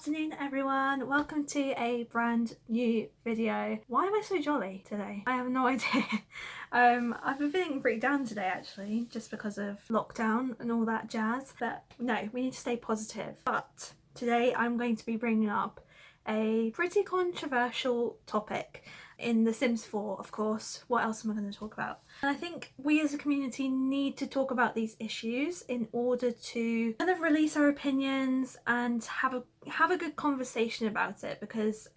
afternoon everyone, welcome to a brand new video. Why am I so jolly today? I have no idea. I've been feeling pretty down today actually, just because of lockdown and all that jazz, but no, we need to stay positive. But today I'm going to be bringing up a pretty controversial topic in The Sims 4, of course. What else am I going to talk about? And I think we as a community need to talk about these issues in order to kind of release our opinions and have a good conversation about it, because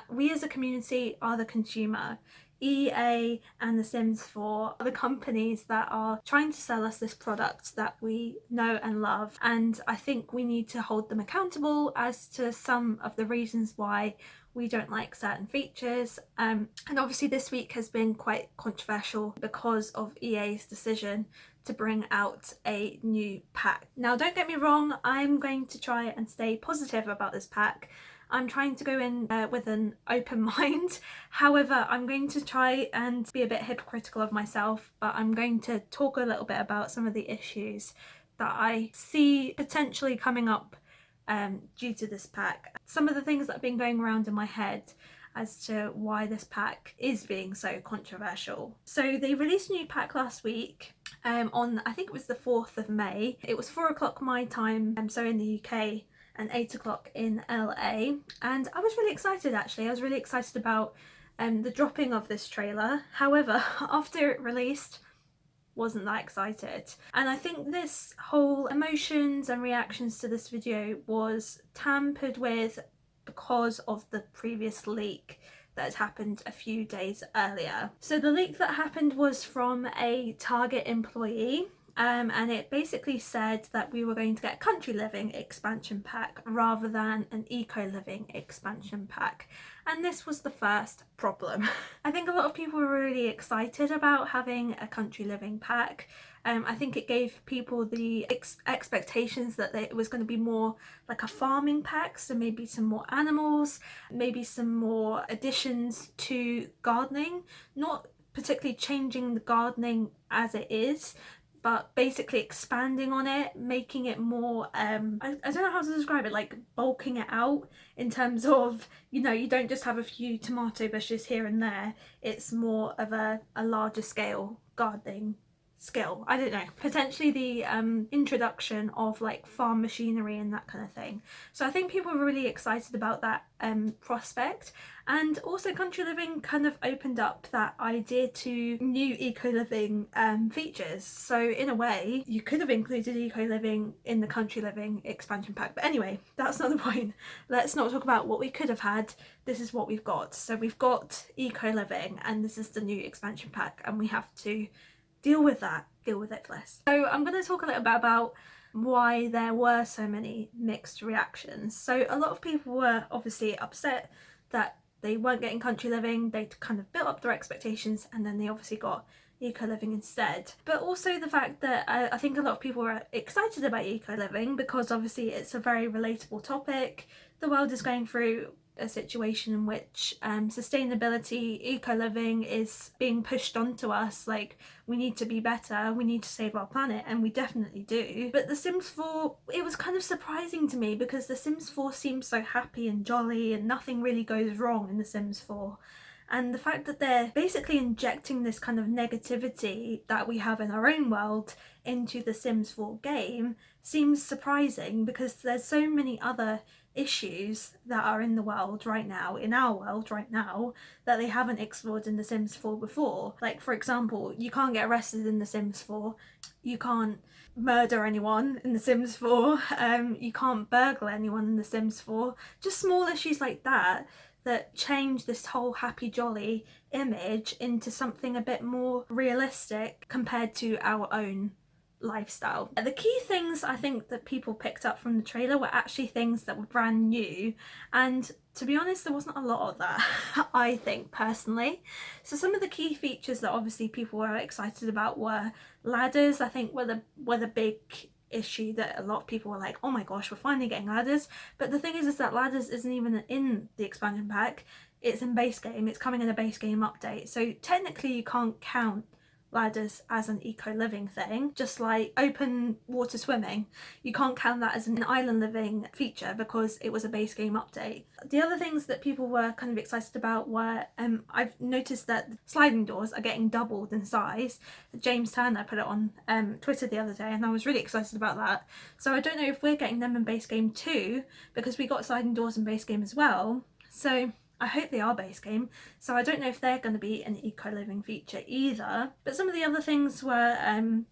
we as a community are the consumer. EA and The Sims 4 are the companies that are trying to sell us this product that we know and love, and I think we need to hold them accountable as to some of the reasons why we don't like certain features. And obviously this week has been quite controversial because of EA's decision to bring out a new pack. Now don't get me wrong, I'm going to try and stay positive about this pack. I'm trying to go in with an open mind. However, I'm going to try and be a bit hypocritical of myself, but I'm going to talk a little bit about some of the issues that I see potentially coming up due to this pack. Some of the things that have been going around in my head as to why this pack is being so controversial. So they released a new pack last week on, I think it was the 4th of May. It was 4 o'clock my time, so in the UK, and 8 o'clock in LA, and I was really excited actually. I was really excited about the dropping of this trailer. However, after it released, wasn't that excited, and I think this whole emotions and reactions to this video was tampered with because of the previous leak that had happened a few days earlier. So the leak that happened was from a Target employee, and it basically said that we were going to get a country living expansion pack rather than an eco living expansion pack, and this was the first problem. I think a lot of people were really excited about having a country living pack. I think it gave people the expectations that it was going to be more like a farming pack, so maybe some more animals, maybe some more additions to gardening, not particularly changing the gardening as it is, but basically expanding on it, making it more, I don't know how to describe it, like bulking it out in terms of, you know, you don't just have a few tomato bushes here and there, it's more of a larger scale gardening skill. I don't know, potentially the introduction of like farm machinery and that kind of thing. So I think people were really excited about that prospect, and also country living kind of opened up that idea to new eco living features. So in a way you could have included eco living in the country living expansion pack, but anyway, that's not the point. Let's not talk about what we could have had. This is what we've got. So we've got eco living and this is the new expansion pack, and we have to deal with that. Deal with it, Fliss. So I'm going to talk a little bit about why there were so many mixed reactions. So a lot of people were obviously upset that they weren't getting country living. They kind of built up their expectations and then they obviously got eco living instead. But also the fact that I think a lot of people were excited about eco living because obviously it's a very relatable topic. The world is going through a situation in which sustainability, eco-living is being pushed onto us, like we need to be better, we need to save our planet, and we definitely do. But The Sims 4, it was kind of surprising to me because The Sims 4 seems so happy and jolly and nothing really goes wrong in The Sims 4. And the fact that they're basically injecting this kind of negativity that we have in our own world into the Sims 4 game seems surprising, because there's so many other issues that are in the world right now, in our world right now, that they haven't explored in The Sims 4 before. Like, for example, you can't get arrested in The Sims 4, you can't murder anyone in The Sims 4, you can't burgle anyone in The Sims 4. Just small issues like that that change this whole happy jolly image into something a bit more realistic compared to our own lifestyle. The key things I think that people picked up from the trailer were actually things that were brand new, and to be honest there wasn't a lot of that I think personally. So some of the key features that obviously people were excited about were ladders. I think were the big issue that a lot of people were like, oh my gosh, we're finally getting ladders. But the thing is that ladders isn't even in the expansion pack, it's in base game, it's coming in a base game update, so technically you can't count ladders as an eco-living thing, just like open water swimming. You can't count that as an island living feature because it was a base game update. The other things that people were kind of excited about were, I've noticed that sliding doors are getting doubled in size. James Turner put it on Twitter the other day and I was really excited about that. So I don't know if we're getting them in base game too, because we got sliding doors in base game as well. So I hope they are base game, so I don't know if they're going to be an eco-living feature either. But some of the other things were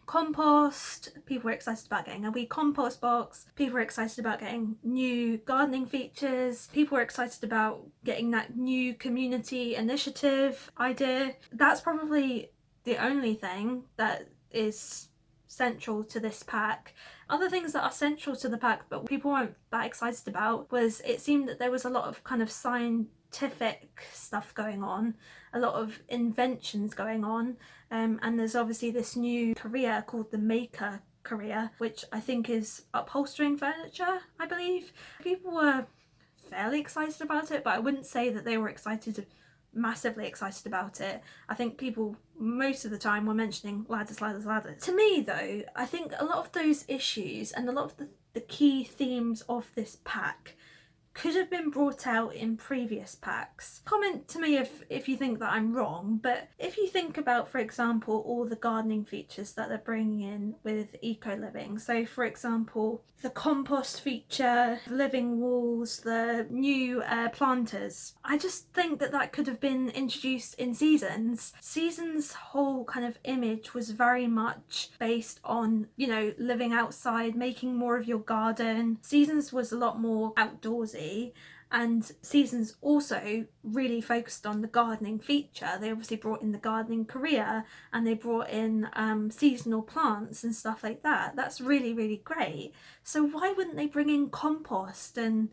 compost. People were excited about getting a wee compost box. People were excited about getting new gardening features. People were excited about getting that new community initiative idea. That's probably the only thing that is central to this pack. Other things that are central to the pack but people weren't that excited about was, it seemed that there was a lot of kind of scientific stuff going on, a lot of inventions going on, and there's obviously this new career called the maker career, which I think is upholstering furniture, I believe. People were fairly excited about it, but I wouldn't say that they were massively excited about it. I think people most of the time were mentioning ladders, ladders, ladders. To me though, I think a lot of those issues and a lot of the key themes of this pack could have been brought out in previous packs. Comment to me if you think that I'm wrong, but if you think about, for example, all the gardening features that they're bringing in with eco-living, so for example the compost feature, living walls, the new planters, I just think that that could have been introduced in Seasons. Seasons' whole kind of image was very much based on, you know, living outside, making more of your garden. Seasons was a lot more outdoorsy, and Seasons also really focused on the gardening feature. They obviously brought in the gardening career and they brought in seasonal plants and stuff like that. That's really, really great. So why wouldn't they bring in compost and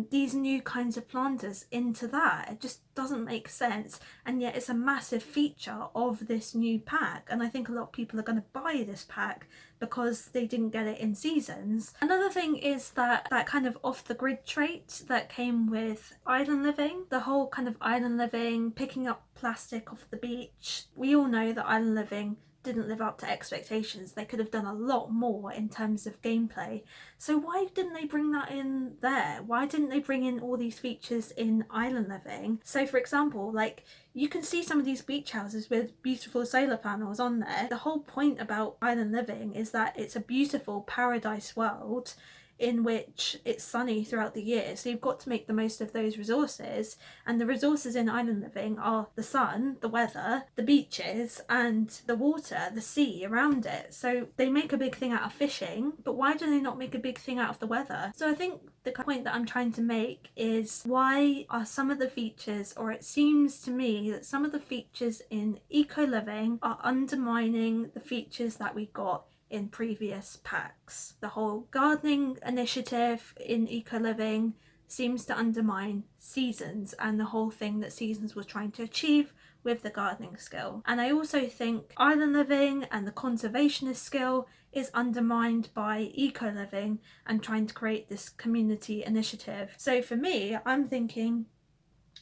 these new kinds of planters into that? It just doesn't make sense, and yet it's a massive feature of this new pack, and I think a lot of people are going to buy this pack because they didn't get it in Seasons. Another thing is that kind of off the grid trait that came with island living, the whole kind of island living, picking up plastic off the beach. We all know that island living didn't live up to expectations. They could have done a lot more in terms of gameplay. So why didn't they bring that in there? Why didn't they bring in all these features in island living? So for example, like, you can see some of these beach houses with beautiful solar panels on there. The whole point about island living is that it's a beautiful paradise world in which it's sunny throughout the year, so you've got to make the most of those resources, and the resources in island living are the sun, the weather, the beaches and the water, the sea around it. So they make a big thing out of fishing, but why do they not make a big thing out of the weather? So I think the point that I'm trying to make is, why are some of the features, or it seems to me that some of the features in eco living are undermining the features that we got in previous packs? The whole gardening initiative in eco living seems to undermine Seasons and the whole thing that Seasons was trying to achieve with the gardening skill. And I also think island living and the conservationist skill is undermined by eco living and trying to create this community initiative. So for me, I'm thinking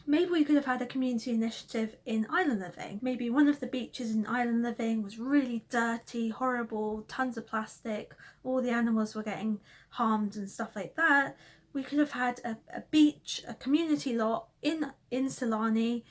maybe we could have had a community initiative in island living. Maybe one of the beaches in island living was really dirty, horrible, tons of plastic, all the animals were getting harmed and stuff like that. We could have had a beach, a community lot in Solani,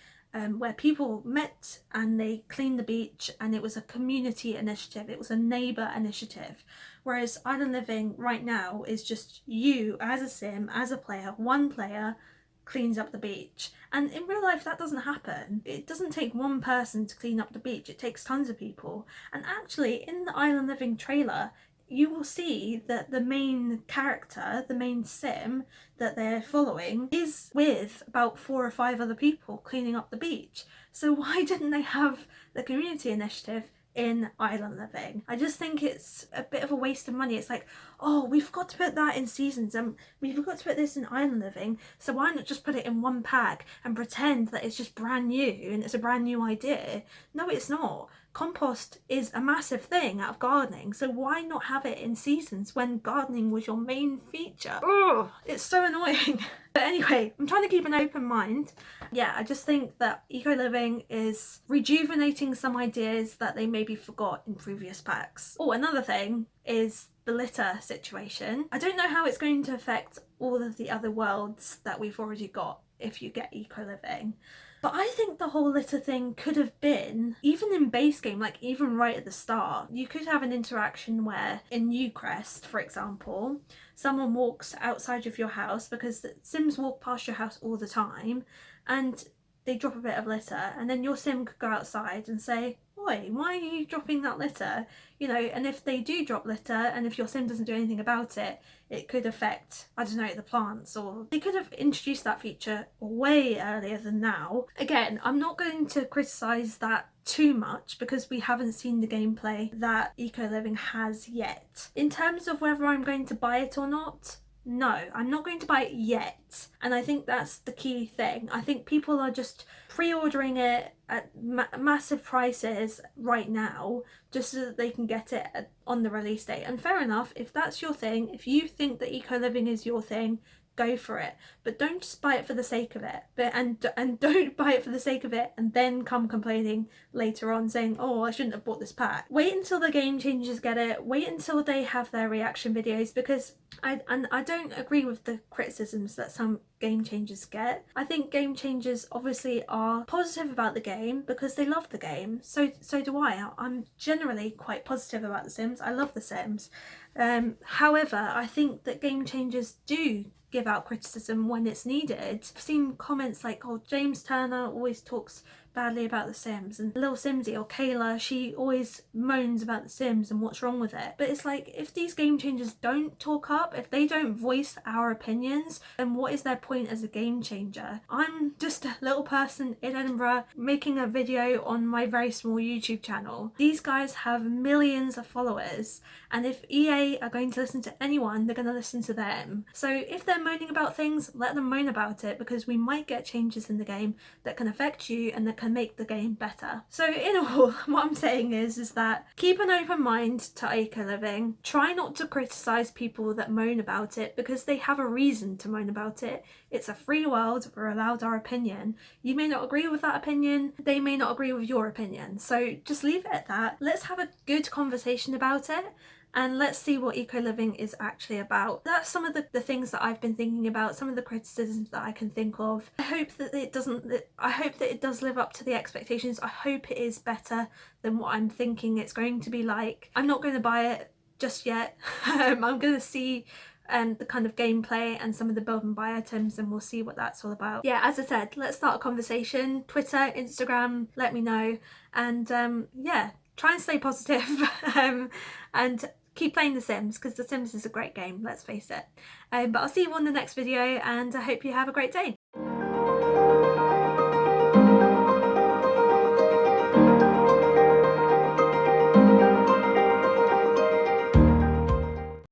where people met and they cleaned the beach, and it was a community initiative, it was a neighbour initiative. Whereas island living right now is just you as a sim, as a player, one player cleans up the beach, and in real life that doesn't happen. It doesn't take one person to clean up the beach, it takes tons of people. And actually in the island living trailer you will see that the main character, the main sim that they're following, is with about 4 or 5 other people cleaning up the beach. So why didn't they have the community initiative in island living? I just think it's a bit of a waste of money. It's like, oh, we forgot to put that in Seasons and we forgot to put this in island living, so why not just put it in one pack and pretend that it's just brand new and it's a brand new idea? No, it's not. compost is a massive thing out of gardening, so why not have it in seasons when gardening was your main feature? Oh, it's so annoying. But anyway, I'm trying to keep an open mind. Yeah, I just think that eco-living is rejuvenating some ideas that they maybe forgot in previous packs. Oh, another thing is the litter situation. I don't know how it's going to affect all of the other worlds that we've already got if you get eco-living. But I think the whole litter thing could have been, even in base game, like even right at the start, you could have an interaction where in Newcrest, for example, someone walks outside of your house because the Sims walk past your house all the time and they drop a bit of litter, and then your Sim could go outside and say, "Oi, why are you dropping that litter?" You know, and if they do drop litter and if your Sim doesn't do anything about it, it could affect, I don't know, the plants, or they could have introduced that feature way earlier than now. Again, I'm not going to criticise that too much because we haven't seen the gameplay that eco-living has yet. In terms of whether I'm going to buy it or not, no, I'm not going to buy it yet, and I think that's the key thing. I think people are just pre-ordering it at massive prices right now just so that they can get it on the release date, and fair enough, if that's your thing, if you think that eco-living is your thing, go for it, but don't just buy it for the sake of it. And don't buy it for the sake of it and then come complaining later on saying, "Oh, I shouldn't have bought this pack." Wait until the game changers get it, wait until they have their reaction videos, because I don't agree with the criticisms that some game changers get. I think game changers obviously are positive about the game because they love the game. So do I. I'm generally quite positive about The Sims. I love The Sims. However, I think that game changers do give out criticism when it's needed. I've seen comments like, "Oh, James Turner always talks badly about The Sims," and Little Simsy or Kayla, she always moans about The Sims and what's wrong with it. But it's like, if these game changers don't talk up, if they don't voice our opinions, then what is their point as a game changer? I'm just a little person in Edinburgh making a video on my very small YouTube channel. These guys have millions of followers, and if EA are going to listen to anyone, they're going to listen to them. So if they're moaning about things, let them moan about it, because we might get changes in the game that can affect you and that can make the game better. So in all, what I'm saying is that keep an open mind to eco-living. Try not to criticise people that moan about it because they have a reason to moan about it. It's a free world, we're allowed our opinion. You may not agree with that opinion, they may not agree with your opinion. So just leave it at that. Let's have a good conversation about it, and let's see what eco-living is actually about. That's some of the things that I've been thinking about, some of the criticisms that I can think of. I hope that it does live up to the expectations. I hope it is better than what I'm thinking it's going to be like. I'm not going to buy it just yet. I'm going to see the kind of gameplay and some of the build and buy items, and we'll see what that's all about. Yeah, as I said, let's start a conversation. Twitter, Instagram, let me know, and yeah, try and stay positive and keep playing The Sims, because The Sims is a great game, let's face it. But I'll see you on the next video, and I hope you have a great day.